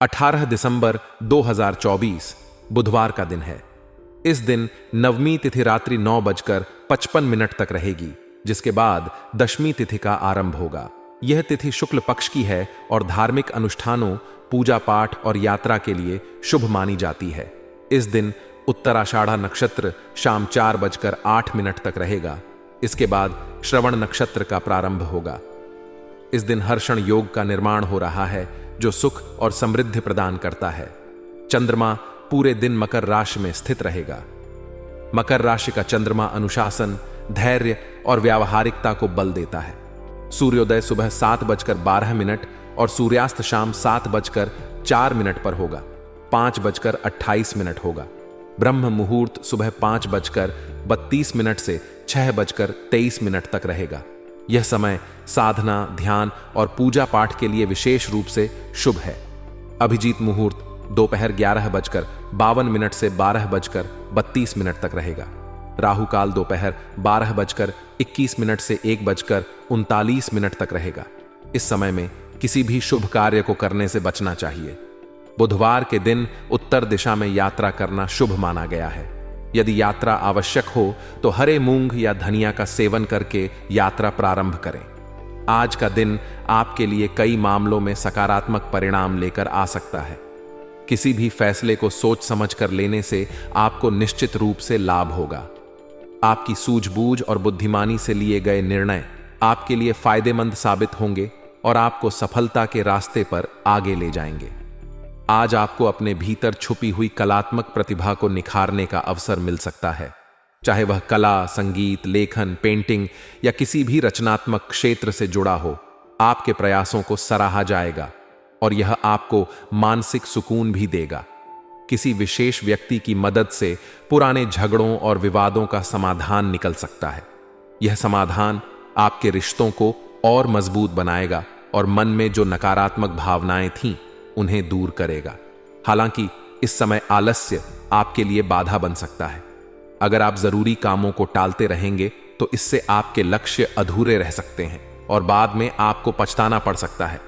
18 दिसंबर 2024 बुधवार का दिन है। इस दिन नवमी तिथि रात्रि 9:55 तक रहेगी, जिसके बाद दशमी तिथि का आरंभ होगा। यह तिथि शुक्ल पक्ष की है और धार्मिक अनुष्ठानों, पूजा पाठ और यात्रा के लिए शुभ मानी जाती है। इस दिन उत्तराषाढ़ा नक्षत्र शाम 4:08 तक रहेगा। इसके बाद श्रवण नक्षत्र का प्रारंभ होगा। इस दिन हर्षण योग का निर्माण हो रहा है, जो सुख और समृद्धि प्रदान करता है। चंद्रमा पूरे दिन मकर राशि में स्थित रहेगा। मकर राशि का चंद्रमा अनुशासन, धैर्य और व्यावहारिकता को बल देता है। सूर्योदय सुबह 7:12 और सूर्यास्त शाम 7:04 पर होगा। 5:28 होगा। ब्रह्म मुहूर्त सुबह 5:32 से 6:23 तक रहेगा। यह समय साधना, ध्यान और पूजा पाठ के लिए विशेष रूप से शुभ है। अभिजीत मुहूर्त दोपहर 11:52 से 12:32 तक रहेगा। राहु काल दोपहर 12:21 से 1:39 तक रहेगा। इस समय में किसी भी शुभ कार्य को करने से बचना चाहिए। बुधवार के दिन उत्तर दिशा में यात्रा करना शुभ माना गया है। यदि यात्रा आवश्यक हो तो हरे मूंग या धनिया का सेवन करके यात्रा प्रारंभ करें। आज का दिन आपके लिए कई मामलों में सकारात्मक परिणाम लेकर आ सकता है। किसी भी फैसले को सोच समझ कर लेने से आपको निश्चित रूप से लाभ होगा। आपकी सूझबूझ और बुद्धिमानी से लिए गए निर्णय आपके लिए फायदेमंद साबित होंगे और आपको सफलता के रास्ते पर आगे ले जाएंगे। आज आपको अपने भीतर छुपी हुई कलात्मक प्रतिभा को निखारने का अवसर मिल सकता है। चाहे वह कला, संगीत, लेखन, पेंटिंग या किसी भी रचनात्मक क्षेत्र से जुड़ा हो, आपके प्रयासों को सराहा जाएगा और यह आपको मानसिक सुकून भी देगा। किसी विशेष व्यक्ति की मदद से पुराने झगड़ों और विवादों का समाधान निकल सकता है। यह समाधान आपके रिश्तों को और मजबूत बनाएगा और मन में जो नकारात्मक भावनाएं थीं, उन्हें दूर करेगा। हालांकि इस समय आलस्य आपके लिए बाधा बन सकता है। अगर आप जरूरी कामों को टालते रहेंगे तो इससे आपके लक्ष्य अधूरे रह सकते हैं और बाद में आपको पछताना पड़ सकता है।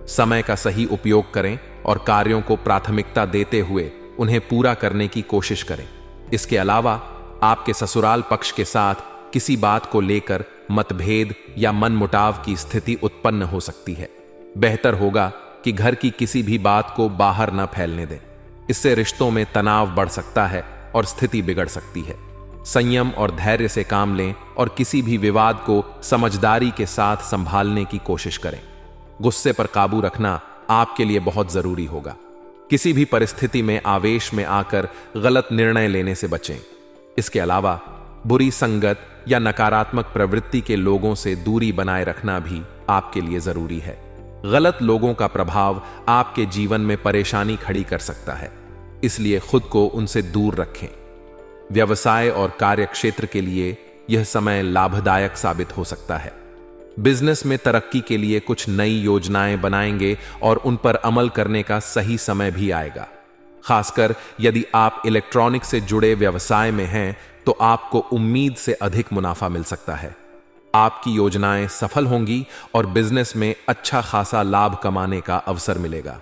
समय का सही उपयोग करें और कार्यों को प्राथमिकता देते हुए उन्हें पूरा करने की कोशिश करें। इसके अलावा आपके ससुराल पक्ष के साथ किसी बात को लेकर मतभेद या मनमुटाव की स्थिति उत्पन्न हो सकती है। बेहतर होगा कि घर की किसी भी बात को बाहर न फैलने दें। इससे रिश्तों में तनाव बढ़ सकता है और स्थिति बिगड़ सकती है। संयम और धैर्य से काम लें और किसी भी विवाद को समझदारी के साथ संभालने की कोशिश करें। गुस्से पर काबू रखना आपके लिए बहुत जरूरी होगा। किसी भी परिस्थिति में आवेश में आकर गलत निर्णय लेने से बचें। इसके अलावा बुरी संगत या नकारात्मक प्रवृत्ति के लोगों से दूरी बनाए रखना भी आपके लिए जरूरी है। गलत लोगों का प्रभाव आपके जीवन में परेशानी खड़ी कर सकता है, इसलिए खुद को उनसे दूर रखें। व्यवसाय और कार्य क्षेत्र के लिए यह समय लाभदायक साबित हो सकता है। बिजनेस में तरक्की के लिए कुछ नई योजनाएं बनाएंगे और उन पर अमल करने का सही समय भी आएगा। खासकर यदि आप इलेक्ट्रॉनिक से जुड़े व्यवसाय में हैं तो आपको उम्मीद से अधिक मुनाफा मिल सकता है। आपकी योजनाएं सफल होंगी और बिजनेस में अच्छा खासा लाभ कमाने का अवसर मिलेगा।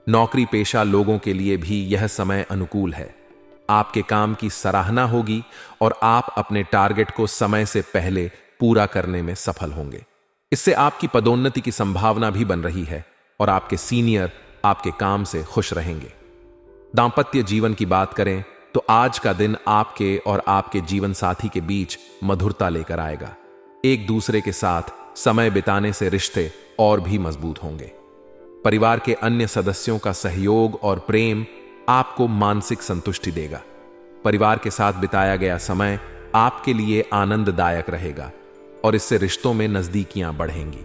नौकरी पेशा लोगों के लिए भी यह समय अनुकूल है। आपके काम की सराहना होगी और आप अपने टारगेट को समय से पहले पूरा करने में सफल होंगे। इससे आपकी पदोन्नति की संभावना भी बन रही है और आपके सीनियर आपके काम से खुश रहेंगे। दांपत्य जीवन की बात करें तो आज का दिन आपके और आपके जीवन साथी के बीच मधुरता लेकर आएगा। एक दूसरे के साथ समय बिताने से रिश्ते और भी मजबूत होंगे। परिवार के अन्य सदस्यों का सहयोग और प्रेम आपको मानसिक संतुष्टि देगा। परिवार के साथ बिताया गया समय आपके लिए आनंददायक रहेगा और इससे रिश्तों में नजदीकियां बढ़ेंगी।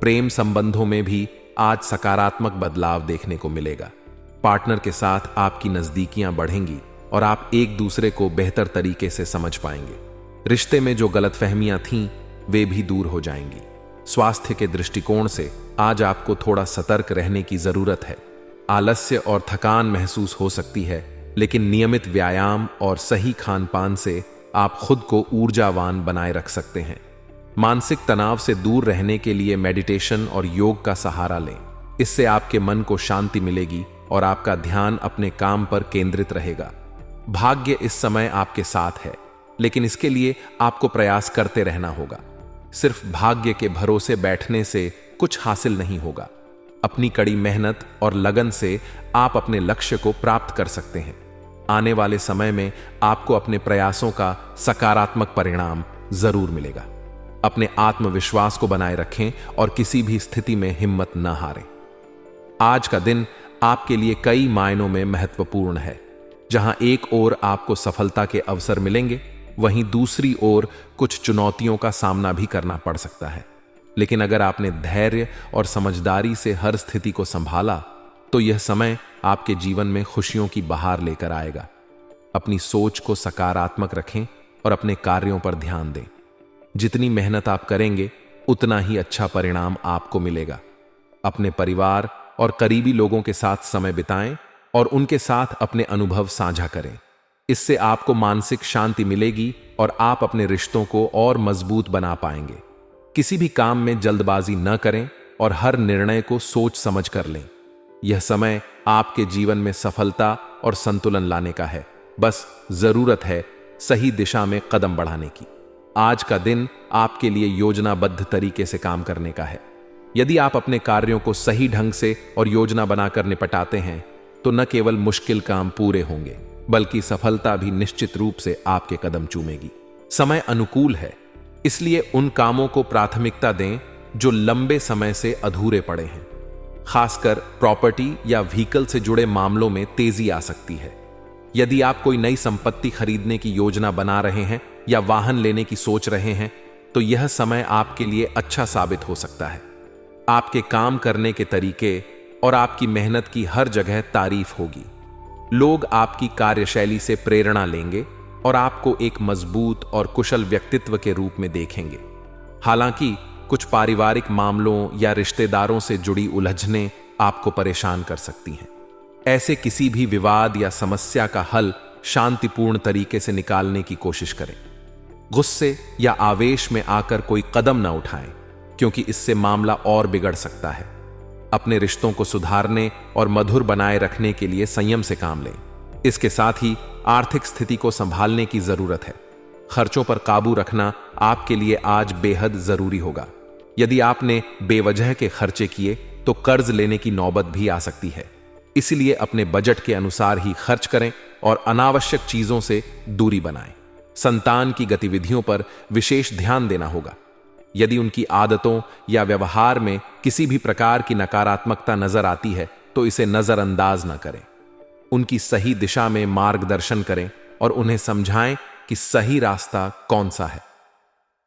प्रेम संबंधों में भी आज सकारात्मक बदलाव देखने को मिलेगा। पार्टनर के साथ आपकी नजदीकियां बढ़ेंगी और आप एक दूसरे को बेहतर तरीके से समझ पाएंगे। रिश्ते में जो गलतफहमियां थीं, वे भी दूर हो जाएंगी। स्वास्थ्य के दृष्टिकोण से आज आपको थोड़ा सतर्क रहने की जरूरत है। आलस्य और थकान महसूस हो सकती है, लेकिन नियमित व्यायाम और सही खान पान से आप खुद को ऊर्जावान बनाए रख सकते हैं। मानसिक तनाव से दूर रहने के लिए मेडिटेशन और योग का सहारा लें। इससे आपके मन को शांति मिलेगी और आपका ध्यान अपने काम पर केंद्रित रहेगा। भाग्य इस समय आपके साथ है, लेकिन इसके लिए आपको प्रयास करते रहना होगा। सिर्फ भाग्य के भरोसे बैठने से कुछ हासिल नहीं होगा। अपनी कड़ी मेहनत और लगन से आप अपने लक्ष्य को प्राप्त कर सकते हैं। आने वाले समय में आपको अपने प्रयासों का सकारात्मक परिणाम जरूर मिलेगा। अपने आत्मविश्वास को बनाए रखें और किसी भी स्थिति में हिम्मत न हारें। आज का दिन आपके लिए कई मायनों में महत्वपूर्ण है। जहां एक ओर आपको सफलता के अवसर मिलेंगे, वहीं दूसरी ओर कुछ चुनौतियों का सामना भी करना पड़ सकता है। लेकिन अगर आपने धैर्य और समझदारी से हर स्थिति को संभाला, तो यह समय आपके जीवन में खुशियों की बहार लेकर आएगा। अपनी सोच को सकारात्मक रखें और अपने कार्यों पर ध्यान दें। जितनी मेहनत आप करेंगे, उतना ही अच्छा परिणाम आपको मिलेगा। अपने परिवार और करीबी लोगों के साथ समय बिताएं और उनके साथ अपने अनुभव साझा करें। इससे आपको मानसिक शांति मिलेगी और आप अपने रिश्तों को और मजबूत बना पाएंगे। किसी भी काम में जल्दबाजी न करें और हर निर्णय को सोच समझ कर लें। यह समय आपके जीवन में सफलता और संतुलन लाने का है। बस जरूरत है सही दिशा में कदम बढ़ाने की। आज का दिन आपके लिए योजनाबद्ध तरीके से काम करने का है। यदि आप अपने कार्यों को सही ढंग से और योजना बनाकर निपटाते हैं, तो न केवल मुश्किल काम पूरे होंगे, बल्कि सफलता भी निश्चित रूप से आपके कदम चूमेगी। समय अनुकूल है, इसलिए उन कामों को प्राथमिकता दें जो लंबे समय से अधूरे पड़े हैं। खासकर प्रॉपर्टी या व्हीकल से जुड़े मामलों में तेजी आ सकती है। यदि आप कोई नई संपत्ति खरीदने की योजना बना रहे हैं या वाहन लेने की सोच रहे हैं, तो यह समय आपके लिए अच्छा साबित हो सकता है। आपके काम करने के तरीके और आपकी मेहनत की हर जगह तारीफ होगी। लोग आपकी कार्यशैली से प्रेरणा लेंगे और आपको एक मजबूत और कुशल व्यक्तित्व के रूप में देखेंगे। हालांकि कुछ पारिवारिक मामलों या रिश्तेदारों से जुड़ी उलझनें आपको परेशान कर सकती हैं। ऐसे किसी भी विवाद या समस्या का हल शांतिपूर्ण तरीके से निकालने की कोशिश करें। गुस्से या आवेश में आकर कोई कदम न उठाएं, क्योंकि इससे मामला और बिगड़ सकता है। अपने रिश्तों को सुधारने और मधुर बनाए रखने के लिए संयम से काम लें। इसके साथ ही आर्थिक स्थिति को संभालने की जरूरत है। खर्चों पर काबू रखना आपके लिए आज बेहद जरूरी होगा। यदि आपने बेवजह के खर्चे किए, तो कर्ज लेने की नौबत भी आ सकती है। इसलिए अपने बजट के अनुसार ही खर्च करें और अनावश्यक चीजों से दूरी बनाएं। संतान की गतिविधियों पर विशेष ध्यान देना होगा। यदि उनकी आदतों या व्यवहार में किसी भी प्रकार की नकारात्मकता नजर आती है, तो इसे नजरअंदाज न करें। उनकी सही दिशा में मार्गदर्शन करें और उन्हें समझाएं कि सही रास्ता कौन सा है।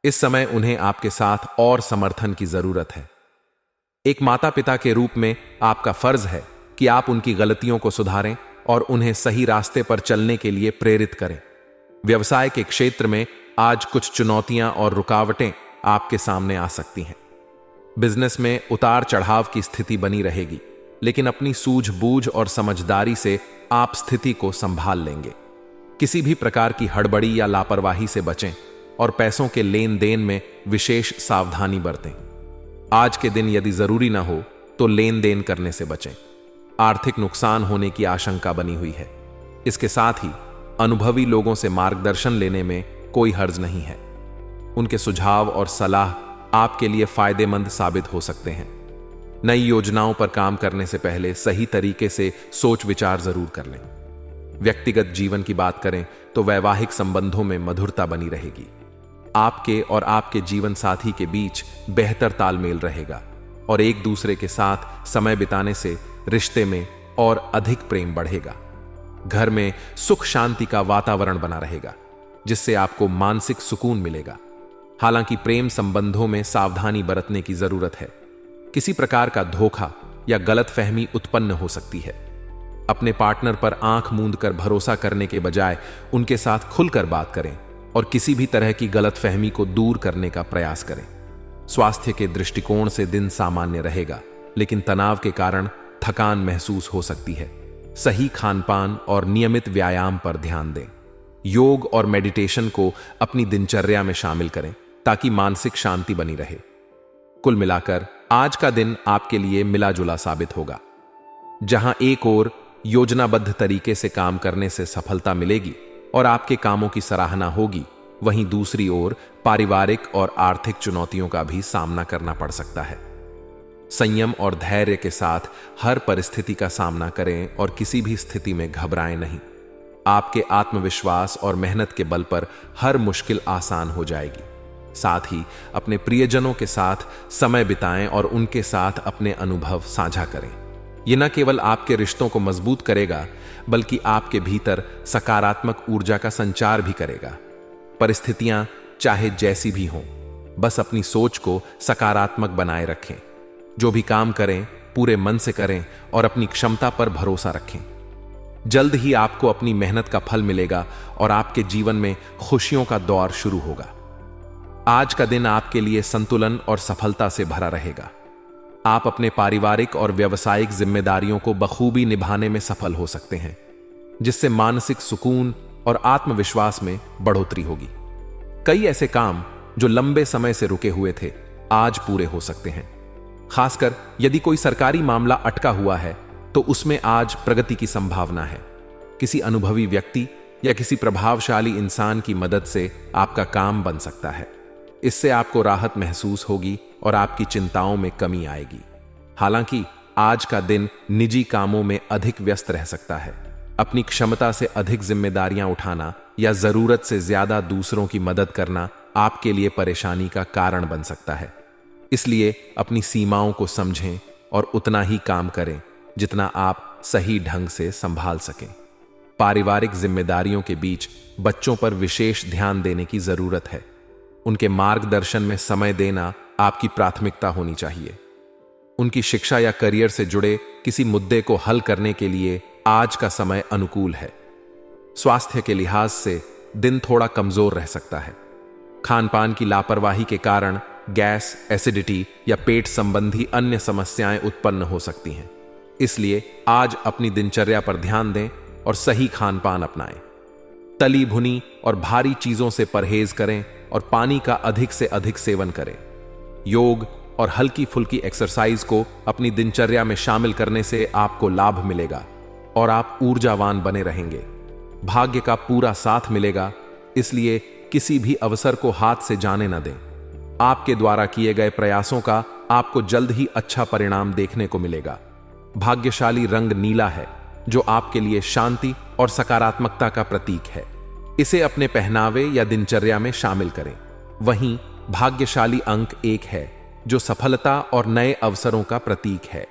इस समय उन्हें आपके साथ और समर्थन की जरूरत है। एक माता पिता के रूप में आपका फर्ज है कि आप उनकी गलतियों को सुधारें और उन्हें सही रास्ते पर चलने के लिए प्रेरित करें। व्यवसाय के क्षेत्र में आज कुछ चुनौतियां और रुकावटें आपके सामने आ सकती हैं। बिजनेस में उतार चढ़ाव की स्थिति बनी रहेगी, लेकिन अपनी सूझबूझ और समझदारी से आप स्थिति को संभाल लेंगे। किसी भी प्रकार की हड़बड़ी या लापरवाही से बचें और पैसों के लेन देन में विशेष सावधानी बरतें। आज के दिन यदि जरूरी ना हो, तो लेन देन करने से बचें। आर्थिक नुकसान होने की आशंका बनी हुई है। इसके साथ ही अनुभवी लोगों से मार्गदर्शन लेने में कोई हर्ज नहीं है। उनके सुझाव और सलाह आपके लिए फायदेमंद साबित हो सकते हैं। नई योजनाओं पर काम करने से पहले सही तरीके से सोच विचार जरूर कर लें। व्यक्तिगत जीवन की बात करें तो वैवाहिक संबंधों में मधुरता बनी रहेगी। आपके और आपके जीवन साथी के बीच बेहतर तालमेल रहेगा और एक दूसरे के साथ समय बिताने से रिश्ते में और अधिक प्रेम बढ़ेगा। घर में सुख शांति का वातावरण बना रहेगा, जिससे आपको मानसिक सुकून मिलेगा। हालांकि प्रेम संबंधों में सावधानी बरतने की जरूरत है। किसी प्रकार का धोखा या गलतफहमी उत्पन्न हो सकती है। अपने पार्टनर पर आंख मूंद कर भरोसा करने के बजाय उनके साथ खुलकर बात करें और किसी भी तरह की गलतफहमी को दूर करने का प्रयास करें। स्वास्थ्य के दृष्टिकोण से दिन सामान्य रहेगा, लेकिन तनाव के कारण थकान महसूस हो सकती है। सही खानपान और नियमित व्यायाम पर ध्यान दें। योग और मेडिटेशन को अपनी दिनचर्या में शामिल करें ताकि मानसिक शांति बनी रहे। कुल मिलाकर आज का दिन आपके लिए मिला जुला साबित होगा। जहां एक ओर योजनाबद्ध तरीके से काम करने से सफलता मिलेगी और आपके कामों की सराहना होगी, वहीं दूसरी ओर पारिवारिक और आर्थिक चुनौतियों का भी सामना करना पड़ सकता है। संयम और धैर्य के साथ हर परिस्थिति का सामना करें और किसी भी स्थिति में घबराएं नहीं। आपके आत्मविश्वास और मेहनत के बल पर हर मुश्किल आसान हो जाएगी। साथ ही अपने प्रियजनों के साथ समय बिताएं और उनके साथ अपने अनुभव साझा करें। यह न केवल आपके रिश्तों को मजबूत करेगा, बल्कि आपके भीतर सकारात्मक ऊर्जा का संचार भी करेगा। परिस्थितियां चाहे जैसी भी हों, बस अपनी सोच को सकारात्मक बनाए रखें। जो भी काम करें पूरे मन से करें और अपनी क्षमता पर भरोसा रखें। जल्द ही आपको अपनी मेहनत का फल मिलेगा और आपके जीवन में खुशियों का दौर शुरू होगा। आज का दिन आपके लिए संतुलन और सफलता से भरा रहेगा। आप अपने पारिवारिक और व्यावसायिक जिम्मेदारियों को बखूबी निभाने में सफल हो सकते हैं, जिससे मानसिक सुकून और आत्मविश्वास में बढ़ोतरी होगी। कई ऐसे काम जो लंबे समय से रुके हुए थे, आज पूरे हो सकते हैं। खासकर यदि कोई सरकारी मामला अटका हुआ है, तो उसमें आज प्रगति की संभावना है। किसी अनुभवी व्यक्ति या किसी प्रभावशाली इंसान की मदद से आपका काम बन सकता है। इससे आपको राहत महसूस होगी और आपकी चिंताओं में कमी आएगी। हालांकि आज का दिन निजी कामों में अधिक व्यस्त रह सकता है। अपनी क्षमता से अधिक जिम्मेदारियां उठाना या जरूरत से ज्यादा दूसरों की मदद करना आपके लिए परेशानी का कारण बन सकता है। इसलिए अपनी सीमाओं को समझें और उतना ही काम करें जितना आप सही ढंग से संभाल सकें। पारिवारिक जिम्मेदारियों के बीच बच्चों पर विशेष ध्यान देने की जरूरत है। उनके मार्गदर्शन में समय देना आपकी प्राथमिकता होनी चाहिए। उनकी शिक्षा या करियर से जुड़े किसी मुद्दे को हल करने के लिए आज का समय अनुकूल है। स्वास्थ्य के लिहाज से दिन थोड़ा कमजोर रह सकता है। खान पान की लापरवाही के कारण गैस, एसिडिटी या पेट संबंधी अन्य समस्याएं उत्पन्न हो सकती हैं। इसलिए आज अपनी दिनचर्या पर ध्यान दें और सही खान पान अपनाएं। तली भुनी और भारी चीजों से परहेज करें और पानी का अधिक से अधिक सेवन करें। योग और हल्की फुल्की एक्सरसाइज को अपनी दिनचर्या में शामिल करने से आपको लाभ मिलेगा और आप ऊर्जावान बने रहेंगे। भाग्य का पूरा साथ मिलेगा, इसलिए किसी भी अवसर को हाथ से जाने न दें। आपके द्वारा किए गए प्रयासों का आपको जल्द ही अच्छा परिणाम देखने को मिलेगा। भाग्यशाली रंग नीला है, जो आपके लिए शांति और सकारात्मकता का प्रतीक है। इसे अपने पहनावे या दिनचर्या में शामिल करें। वहीं भाग्यशाली अंक 1 है, जो सफलता और नए अवसरों का प्रतीक है।